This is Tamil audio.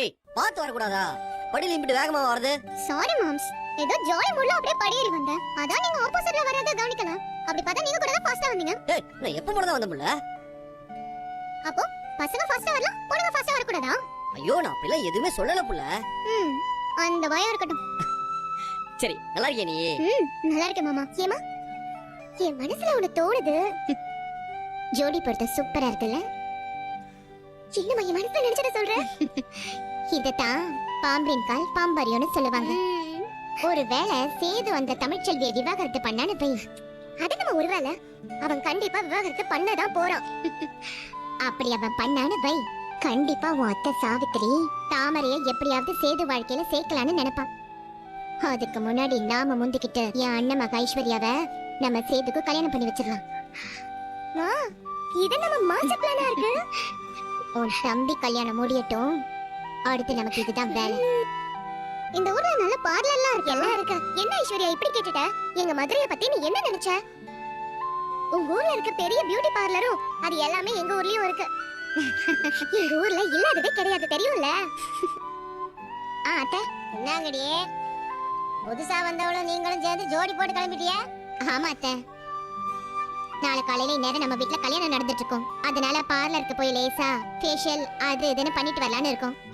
ஏய் பாத்து வரக்கூடாதா? படியில இம்பிட்டு வேகமா வருது. சாரி மாம்ஸ், ஏதோ ஜாலி மூட்ல அப்படியே படியேறி வந்தேன். அதான் நீங்க ஆப்போசிட்ல வரத கவனிக்கல. அப்படி பார்த்தா நீங்க கூட தான் ஃபாஸ்டா வந்தீங்க. ஏய் நான் எப்ப மட்டும் தான் வந்தமுல்ல. அப்போ பசங்க ஃபாஸ்டா வரலாம், பொண்ணுங்க ஃபாஸ்டா வரக்கூடாதா? ஐயோ நான் அப்படிலாம் எதுவுமே சொல்லல புள்ள. அந்த பயம் இருக்கட்டும். சரி நல்லா இருக்கியா நீ? நல்லா இருக்கேன் மாமா. ஏமா என் மனசுல ஒண்ணு தோணுது. ஜோடி பொறுத்த சூப்பரா இருக்குல்ல? என்னமா என் மனசுல நினைச்சத சொல்ற? இதத்தான் பாம்பின் கால் பாம்பரியோன்னு சொல்லுவாங்க. ஒருவேளை சேது அந்த தமிழ்ச்செல்வியை விவாகரத்து பண்ணான்னு போய் அது நம்ம ஒருவேளை அவன் கண்டிப்பா விவாகரத்து பண்ணதான் போறான். அப்படி அவன் பண்ணான்னு போய் கண்டிப்பா உன் அத்தை சாவித்திரி தாமரைய எப்படியாவது சேது வாழ்க்கையில சேர்க்கலான்னு நினைப்பான். அதுக்கு முன்னாடி நாம முந்திக்கிட்டு என் அண்ணன் மக ஐஸ்வர்யாவ நம்ம சேதுக்கு கல்யாணம் பண்ணி வச்சிடலாம். இது நம்ம மாஸ்டர் பிளானா இருக்கு. உன் தம்பி கல்யாணம் முடியட்டும், அடுத்து நமக்கு இதுதான் வேலை. இந்த ஊர்ல நல்ல பார்லர்லாம் இருக்கு, எல்லாம் இருக்கு. என்ன ஐஸ்வர்யா இப்படி கேட்டுட்ட? எங்க மதுரைய பத்தி நீ என்ன நினைச்ச? உங்க ஊர்ல இருக்க பெரிய பியூட்டி பார்லரும் அது எல்லாமே எங்க ஊர்லயும் இருக்கு. எங்க ஊர்ல இல்லாததே கிடையாது, தெரியும்ல? அத்தை என்னங்கடியே, புதுசா வந்தவளும் நீங்களும் சேர்ந்து ஜோடி போட்டு கிளம்பிட்டியா? ஆமா அத்தை, நாளை காலையில நேரம் நம்ம வீட்ல கல்யாணம் நடந்துட்டு இருக்கோம். அதனால பார்லருக்கு போய் லேசா ஃபேஷியல் அது இதுன்னு பண்ணிட்டு வரலான்னு இருக்கோம்.